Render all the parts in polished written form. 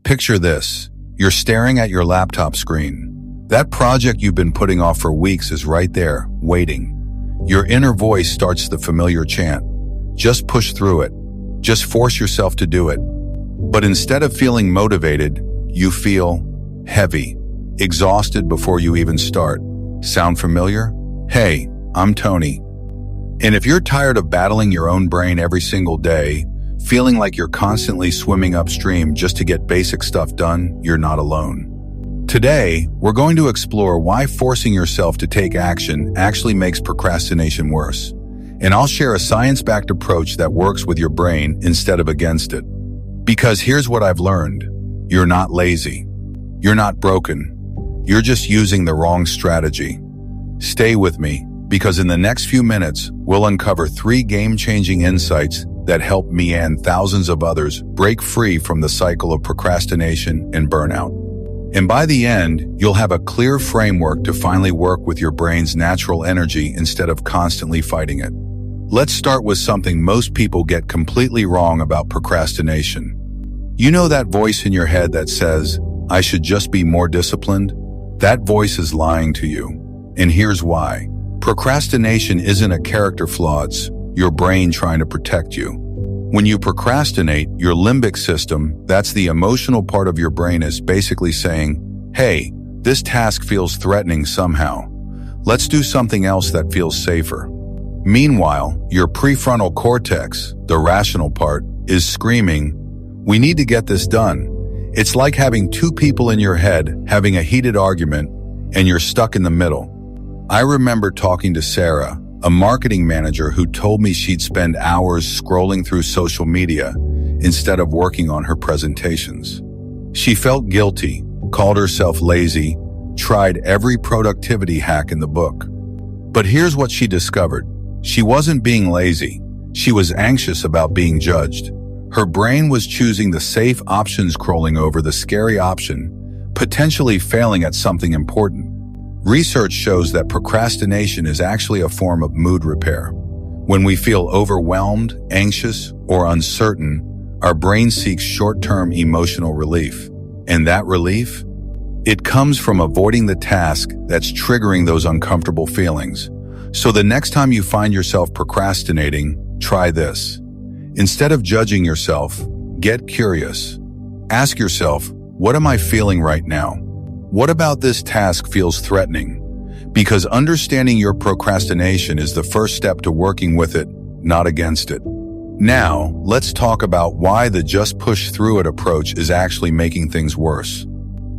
Picture this. You're staring at your laptop screen. That project you've been putting off for weeks is right there, waiting. Your inner voice starts the familiar chant. Just push through it. Just force yourself to do it. But instead of feeling motivated, you feel heavy, exhausted before you even start. Sound familiar? Hey, I'm Tony. And if you're tired of battling your own brain every single day, feeling like you're constantly swimming upstream just to get basic stuff done, you're not alone. Today, we're going to explore why forcing yourself to take action actually makes procrastination worse. And I'll share a science-backed approach that works with your brain instead of against it. Because here's what I've learned. You're not lazy. You're not broken. You're just using the wrong strategy. Stay with me, because in the next few minutes, we'll uncover 3 game-changing insights that help me and thousands of others break free from the cycle of procrastination and burnout. And by the end, you'll have a clear framework to finally work with your brain's natural energy instead of constantly fighting it. Let's start with something most people get completely wrong about procrastination. You know that voice in your head that says, "I should just be more disciplined"? That voice is lying to you. And here's why. Procrastination isn't a character flaw, it's your brain trying to protect you. When you procrastinate, your limbic system, that's the emotional part of your brain, is basically saying, "Hey, this task feels threatening somehow. Let's do something else that feels safer." Meanwhile, your prefrontal cortex, the rational part, is screaming, "We need to get this done." It's like having 2 people in your head having a heated argument, and you're stuck in the middle. I remember talking to Sarah, a marketing manager who told me she'd spend hours scrolling through social media instead of working on her presentations. She felt guilty, called herself lazy, tried every productivity hack in the book. But here's what she discovered. She wasn't being lazy. She was anxious about being judged. Her brain was choosing the safe option, scrolling over the scary option, potentially failing at something important. Research shows that procrastination is actually a form of mood repair. When we feel overwhelmed, anxious, or uncertain, our brain seeks short-term emotional relief. And that relief? It comes from avoiding the task that's triggering those uncomfortable feelings. So the next time you find yourself procrastinating, try this. Instead of judging yourself, get curious. Ask yourself, what am I feeling right now? What about this task feels threatening? Because understanding your procrastination is the first step to working with it, not against it. Now, let's talk about why the just push through it approach is actually making things worse.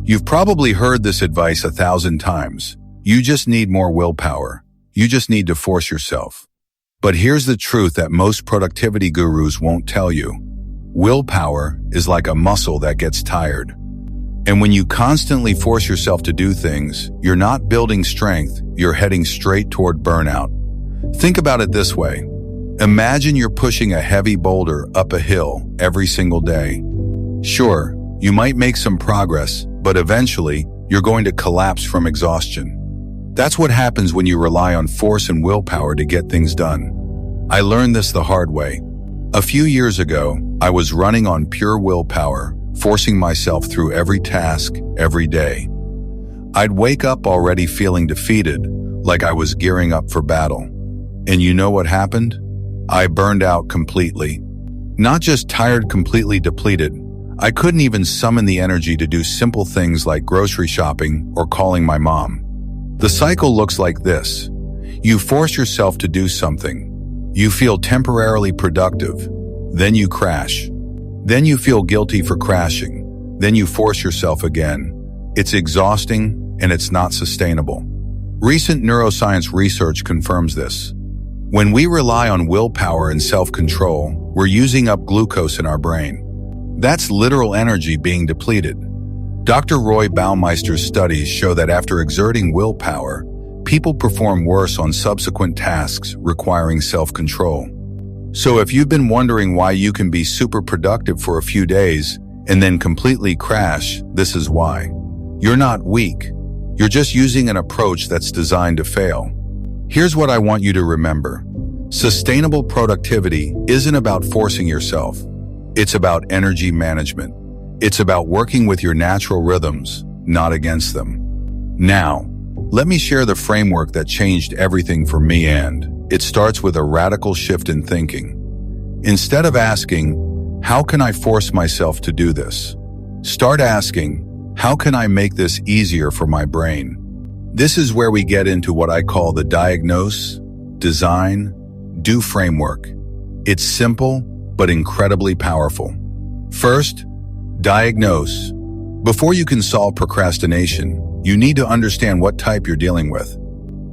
You've probably heard this advice 1,000 times. You just need more willpower. You just need to force yourself. But here's the truth that most productivity gurus won't tell you. Willpower is like a muscle that gets tired. And when you constantly force yourself to do things, you're not building strength, you're heading straight toward burnout. Think about it this way. Imagine you're pushing a heavy boulder up a hill every single day. Sure, you might make some progress, but eventually, you're going to collapse from exhaustion. That's what happens when you rely on force and willpower to get things done. I learned this the hard way. A few years ago, I was running on pure willpower, forcing myself through every task, every day. I'd wake up already feeling defeated, like I was gearing up for battle. And you know what happened? I burned out completely. Not just tired, completely depleted. I couldn't even summon the energy to do simple things like grocery shopping or calling my mom. The cycle looks like this. You force yourself to do something. You feel temporarily productive. Then you crash. Then you feel guilty for crashing. Then you force yourself again. It's exhausting and it's not sustainable. Recent neuroscience research confirms this. When we rely on willpower and self-control, we're using up glucose in our brain. That's literal energy being depleted. Dr. Roy Baumeister's studies show that after exerting willpower, people perform worse on subsequent tasks requiring self-control. So if you've been wondering why you can be super productive for a few days and then completely crash, this is why. You're not weak. You're just using an approach that's designed to fail. Here's what I want you to remember. Sustainable productivity isn't about forcing yourself. It's about energy management. It's about working with your natural rhythms, not against them. Now, let me share the framework that changed everything for me, and it starts with a radical shift in thinking. Instead of asking, how can I force myself to do this? Start asking, how can I make this easier for my brain? This is where we get into what I call the diagnose, design, do framework. It's simple, but incredibly powerful. First, diagnose. Before you can solve procrastination, you need to understand what type you're dealing with.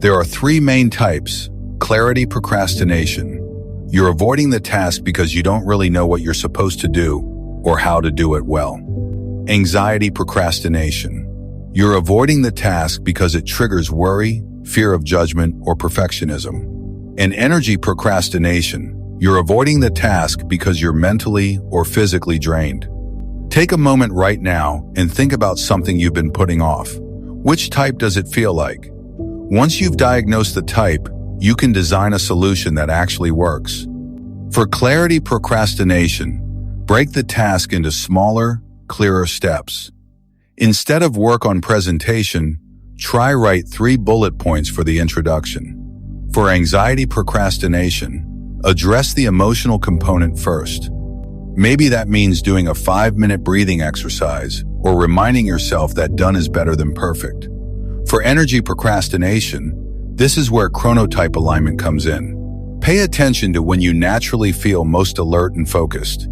There are three main types. Clarity procrastination. You're avoiding the task because you don't really know what you're supposed to do or how to do it well. Anxiety procrastination. You're avoiding the task because it triggers worry, fear of judgment, or perfectionism. And energy procrastination. You're avoiding the task because you're mentally or physically drained. Take a moment right now and think about something you've been putting off. Which type does it feel like? Once you've diagnosed the type, you can design a solution that actually works. For clarity procrastination, break the task into smaller, clearer steps. Instead of work on presentation, try write 3 bullet points for the introduction. For anxiety procrastination, address the emotional component first. Maybe that means doing a 5-minute breathing exercise or reminding yourself that done is better than perfect. For energy procrastination, this is where chronotype alignment comes in. Pay attention to when you naturally feel most alert and focused.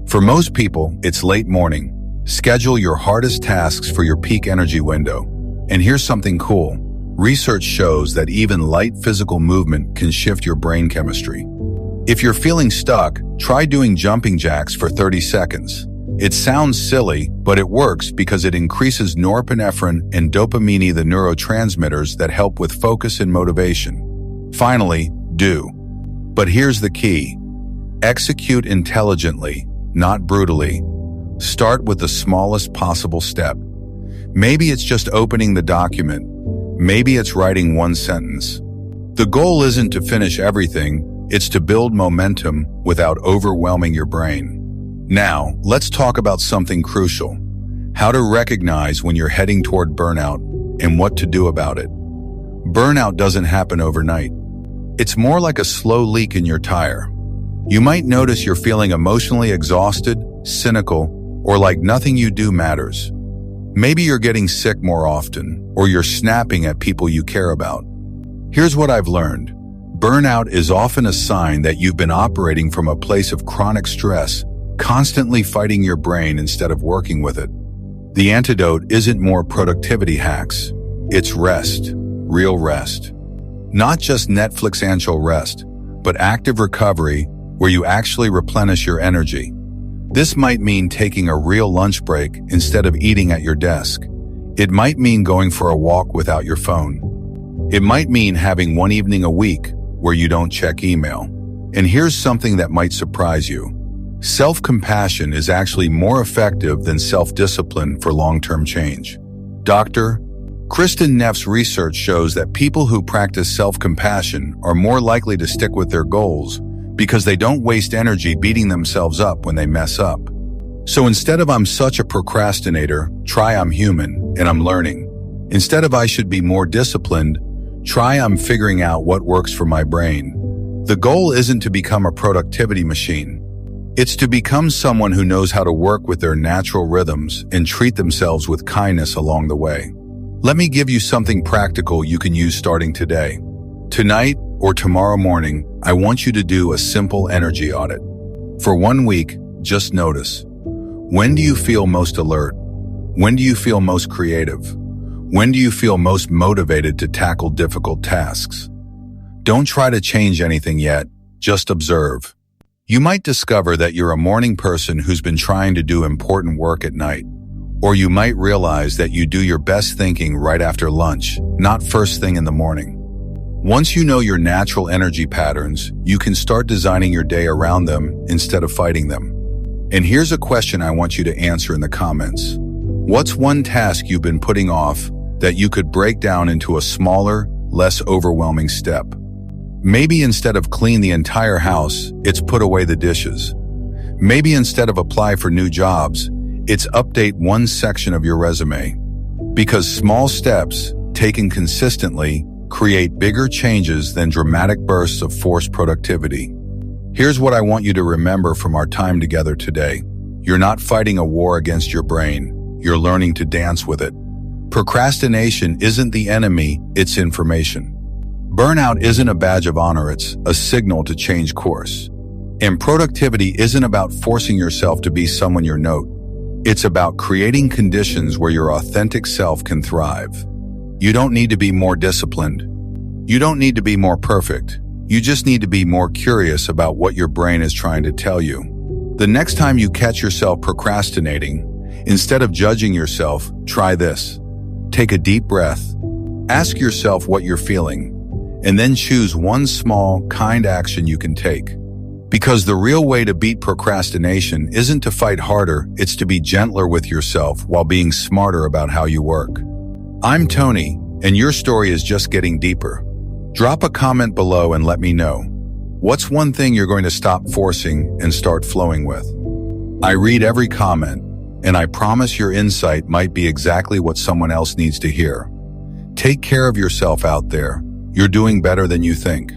For most people, it's late morning. Schedule your hardest tasks for your peak energy window. And here's something cool. Research shows that even light physical movement can shift your brain chemistry. If you're feeling stuck, try doing jumping jacks for 30 seconds. It sounds silly, but it works because it increases norepinephrine and dopamine, the neurotransmitters that help with focus and motivation. Finally, do. But here's the key. Execute intelligently, not brutally. Start with the smallest possible step. Maybe it's just opening the document. Maybe it's writing 1 sentence. The goal isn't to finish everything. It's to build momentum without overwhelming your brain. Now, let's talk about something crucial. How to recognize when you're heading toward burnout and what to do about it. Burnout doesn't happen overnight. It's more like a slow leak in your tire. You might notice you're feeling emotionally exhausted, cynical, or like nothing you do matters. Maybe you're getting sick more often, or you're snapping at people you care about. Here's what I've learned. Burnout is often a sign that you've been operating from a place of chronic stress, constantly fighting your brain instead of working with it. The antidote isn't more productivity hacks. It's rest, real rest. Not just Netflix and chill rest, but active recovery where you actually replenish your energy. This might mean taking a real lunch break instead of eating at your desk. It might mean going for a walk without your phone. It might mean having one evening a week where you don't check email. And here's something that might surprise you. Self-compassion is actually more effective than self-discipline for long-term change. Dr. Kristen Neff's research shows that people who practice self-compassion are more likely to stick with their goals because they don't waste energy beating themselves up when they mess up. So instead of I'm such a procrastinator, try I'm human and I'm learning. Instead of I should be more disciplined, try I'm figuring out what works for my brain. The goal isn't to become a productivity machine. It's to become someone who knows how to work with their natural rhythms and treat themselves with kindness along the way. Let me give you something practical you can use starting today. Tonight or tomorrow morning, I want you to do a simple energy audit. For 1 week, just notice. When do you feel most alert? When do you feel most creative? When do you feel most motivated to tackle difficult tasks? Don't try to change anything yet, just observe. You might discover that you're a morning person who's been trying to do important work at night. Or you might realize that you do your best thinking right after lunch, not first thing in the morning. Once you know your natural energy patterns, you can start designing your day around them instead of fighting them. And here's a question I want you to answer in the comments. What's one task you've been putting off that you could break down into a smaller, less overwhelming step? Maybe instead of clean the entire house, it's put away the dishes. Maybe instead of apply for new jobs, It's update one section of your resume. Because small steps, taken consistently, create bigger changes than dramatic bursts of forced productivity. Here's what I want you to remember from our time together today. You're not fighting a war against your brain. You're learning to dance with it. Procrastination isn't the enemy, it's information. Burnout isn't a badge of honor, it's a signal to change course. And productivity isn't about forcing yourself to be someone you're not. It's about creating conditions where your authentic self can thrive. You don't need to be more disciplined. You don't need to be more perfect. You just need to be more curious about what your brain is trying to tell you. The next time you catch yourself procrastinating, instead of judging yourself, try this. Take a deep breath. Ask yourself what you're feeling, and then choose one small, kind action you can take. Because the real way to beat procrastination isn't to fight harder, it's to be gentler with yourself while being smarter about how you work. I'm Tony, and your story is just getting deeper. Drop a comment below and let me know. What's one thing you're going to stop forcing and start flowing with? I read every comment, and I promise your insight might be exactly what someone else needs to hear. Take care of yourself out there. You're doing better than you think.